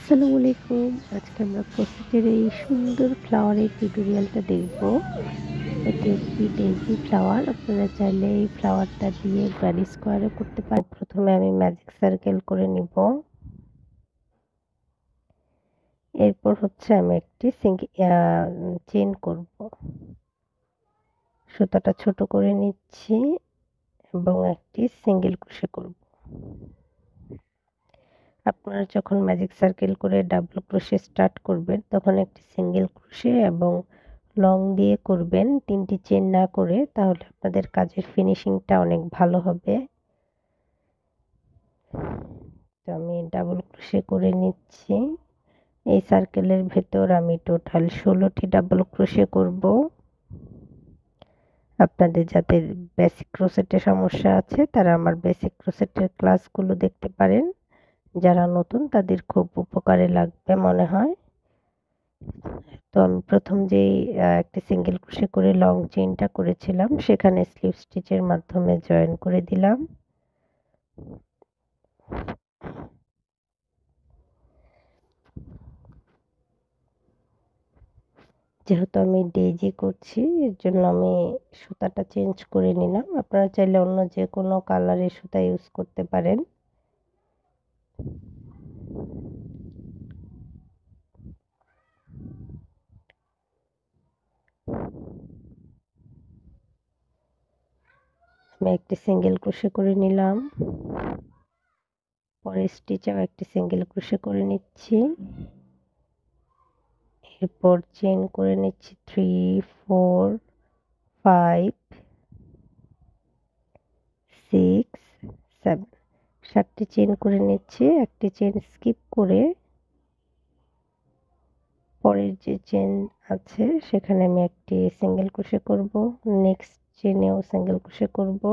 আসসালামু আলাইকুম। আজকে আমরা ক্রোশেটের এই সুন্দর ফ্লাওয়ারের টিউটোরিয়ালটা দেখব। এটি একটি ডেইজি ফ্লাওয়ার। আপনারা চাইলে এই ফ্লাওয়ারটা দিয়ে গার্ডি স্কোয়ারও করতে পারেন। প্রথমে আমি ম্যাজিক সার্কেল করে নিব। এরপর হচ্ছে আমি একটি চেইন করব। সুতাটা ছোট করে নিচ্ছি এবং একটি সিঙ্গেল ক্রোশে করব। আপনারা যখন ম্যাজিক সার্কেল করে ডাবল ক্রোশে স্টার্ট করবেন তখন একটি সিঙ্গেল ক্রোশে এবং লং দিয়ে করবেন, 3টি চেইন না করে, তাহলে আপনাদের কাজের ফিনিশিংটা অনেক ভালো হবে। তো আমি ডাবল ক্রোশে করে নিচ্ছি। এই সার্কেলের ভেতর আমি টোটাল 16টি ডাবল ক্রোশে করব। আপনাদের যাদের বেসিক ক্রোশেটের সমস্যা আছে তারা আমার বেসিক ক্রোশেটের ক্লাসগুলো দেখতে পারেন। যারা নতুন তাদের খুব উপকারে লাগবে মনে হয়। তো আমি প্রথম যেই একটা সিঙ্গেল ক্রোশে করে লং চেইনটা করেছিলাম সেখানে স্লিপ স্টিচের মাধ্যমে জয়েন করে দিলাম। যেহেতু আমি ডেইজি করছি এর জন্য আমি সুতাটা চেঞ্জ করে নিলাম। আপনারা চাইলে অন্য যে কোনো কালারের সুতা ইউজ করতে পারেন। আমি একটি সিঙ্গেল ক্রোশে করে নিলাম। পরের স্টিচেও একটি সিঙ্গেল ক্রোশে করে নিচ্ছি। এরপর চেইন করে নিচ্ছি 3 4 5 6 7, 7টি চেইন করে নিচ্ছি। একটি চেইন স্কিপ করে পরের যে চেইন আছে সেখানে আমি একটি সিঙ্গেল ক্রোশে করব। নেক্সট চেইনেও সিঙ্গেল ক্রোশে করব।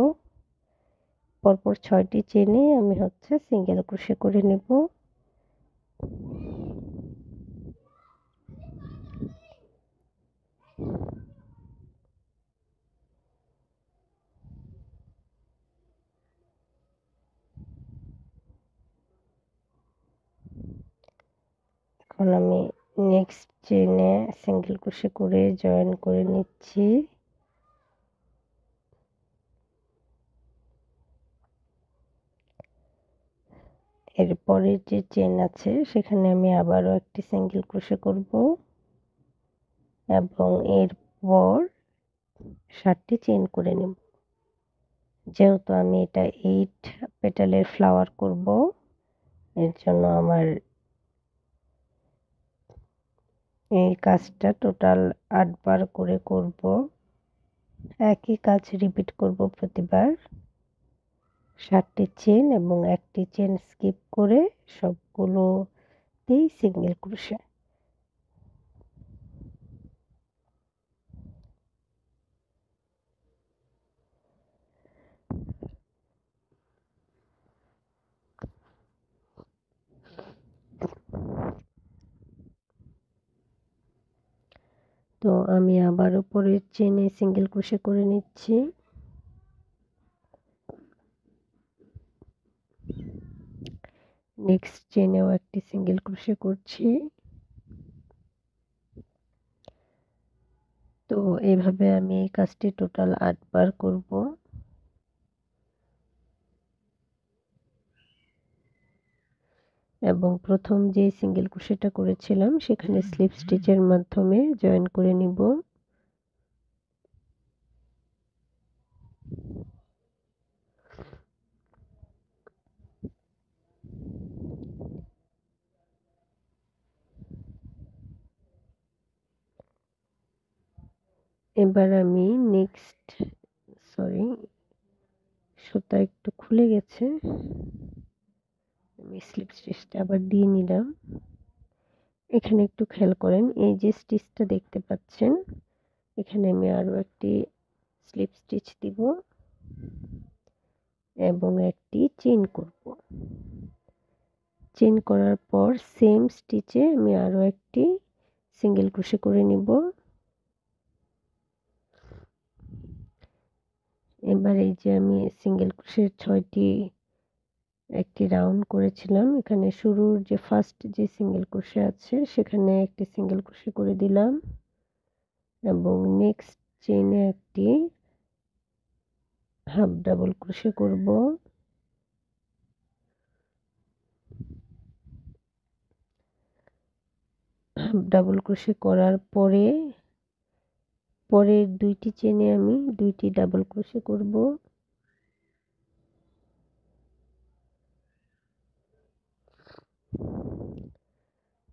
পরপর 6টি চেইনে আমি হচ্ছে সিঙ্গেল ক্রোশে করে নেব। এখন আমি নেক্সট চেইনে সিঙ্গেল ক্রোশে করে জয়েন করে নিচ্ছি। এরপরের যে চেইন আছে সেখানে আমি আবারও একটি সিঙ্গেল ক্রোশে করব এবং এরপর 7টি চেইন করে নেব। যেহেতু আমি এটা 8 পেটালের ফ্লাওয়ার করব এর জন্য আমার এই কাজটা টোটাল 8 বার করে করব। একই কাজ রিপিট করব প্রতিবার। 7টি চেইন এবং একটি চেইন স্কিপ করে সবগুলোতেই সিঙ্গেল ক্রোশে। তো আমি আবারও পরের চেইনে সিঙ্গেল ক্রোশে করে নিচ্ছি। নেক্সট চেইনেও একটি সিঙ্গেল ক্রোশে করছি। তো এইভাবে আমি এই কাজটি টোটাল 8 বার করব। এবং প্রথম যে সিঙ্গেল ক্রোশেটা করেছিলাম সেখানে স্লিপ স্টিচের মাধ্যমে জয়েন করে নিব। এবার আমি সুতা একটু খুলে গেছে, আমি স্লিপ স্টিচটা আবার দিয়ে নিলাম। এখানে একটু খেয়াল করেন, এই যে স্টিচটা দেখতে পাচ্ছেন এখানে আমি আরো একটি স্লিপ স্টিচ দিব এবং একটি চেইন করব। চেইন করার পর সেম স্টিচে আমি আরো একটি সিঙ্গেল ক্রোশে করে নিব। এবার এই যে আমি সিঙ্গেল ক্রোশের 6টি একটি রাউন্ড করেছিলাম। এখানে শুরুর যে ফার্স্ট যে সিঙ্গেল ক্রোশে আছে সেখানে একটি সিঙ্গেল ক্রোশে করে দিলাম এবং নেক্সট চেইনে একটি হাফ ডাবল ক্রোশে করব। হাফ ডাবল ক্রোশে করার পরে পরের দুইটি চেইনে আমি দুইটি ডাবল ক্রোশে করব।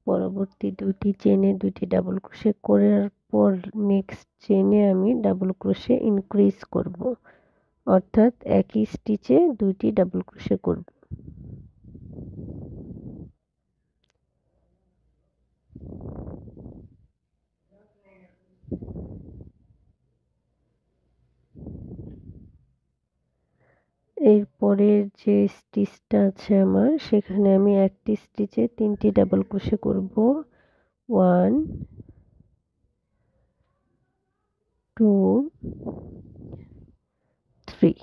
পরবর্তী দুইটি চেইনে দুইটি ডাবল ক্রোশে করার পর নেক্সট চেইনে আমি ডাবল ক্রোশে ইনক্রিজ করব, অর্থাৎ একই স্টিচে দুইটি ডাবল ক্রোশে করব। এরপরের যে স্টিচটা আছে আমার সেখানে আমি একটি স্টিচে তিনটি ডাবল ক্রোশে করব। 1 2 3।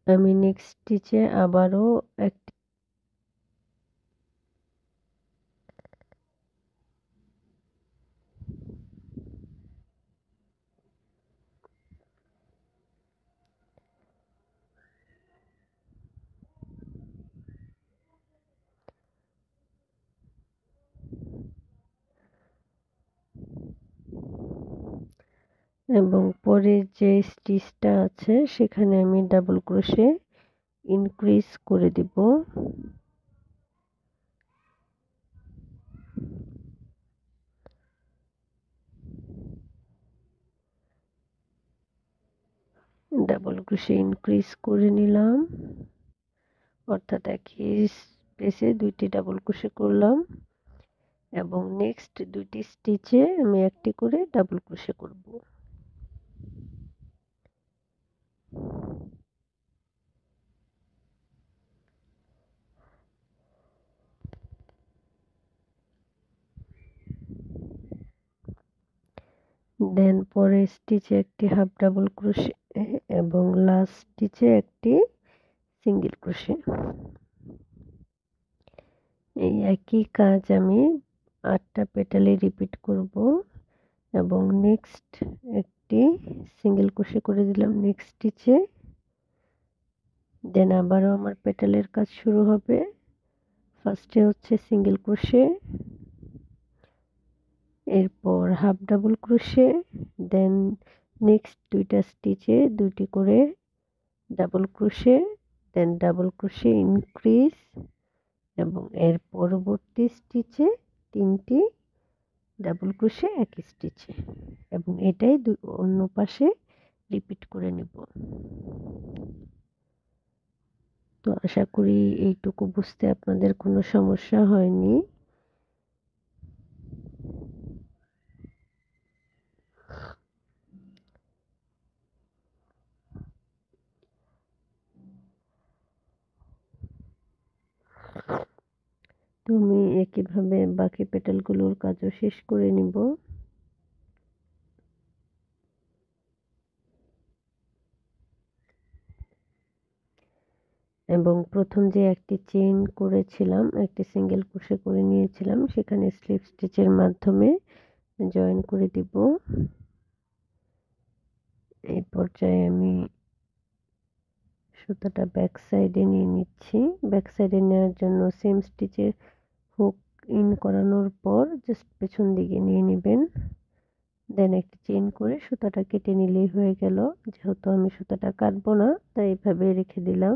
আমি নেক্সট স্টিচে আবারও একটি এবং পরের যে স্টিচটা আছে সেখানে আমি ডাবল ক্রোশে ইনক্রিজ করে দিব। ডাবল ক্রোশে ইনক্রিজ করে নিলাম, অর্থাৎ একই স্পেসে দুইটি ডাবল ক্রোশে করলাম এবং নেক্সট দুইটি স্টিচে আমি একটি করে ডাবল ক্রোশে করব। দেন পরের স্টিচে একটি হাফ ডাবল ক্রোশে এবং লাস্ট স্টিচে একটি সিঙ্গেল ক্রোশে। এই একই কাজ আমি 8টা পেটালে রিপিট করব এবং নেক্সট একটি সিঙ্গেল ক্রোশে করে দিলাম নেক্সট স্টিচে। দেন আবারও আমার পেটালের কাজ শুরু হবে। ফার্স্টে হচ্ছে সিঙ্গেল ক্রোশে, এরপর half double crochet, then next দুইটা স্টিচে দুইটি করে double crochet, then double crochet increase এবং এর পরবর্তী স্টিচে তিনটি ডাবল ক্রোশে একই স্টিচে এবং এটাই অন্য পাশে রিপিট করে নেব। তো আশা করি এইটুকু বুঝতে আপনাদের কোনো সমস্যা হয়নি। তো আমি একইভাবে বাকি পেটালগুলোর কাজও শেষ করে নিব। এবং প্রথম যে একটি চেইন করেছিলাম একটি সিঙ্গেল ক্রোশে করে নিয়েছিলাম সেখানে স্লিপ স্টিচের মাধ্যমে জয়েন করে দিব। এই পর্যায়ে আমি সুতাটা ব্যাক সাইডে নিয়ে নিচ্ছি। ব্যাক সাইডে নেওয়ার জন্য সেম স্টিচে হুক ইন করানোর পর জাস্ট পেছন দিকে নিয়ে নেবেন। দেন একটি চেইন করে সুতাটা কেটে নিলেই হয়ে গেল। যেহেতু আমি সুতাটা কাটবো না তাই এভাবে রেখে দিলাম।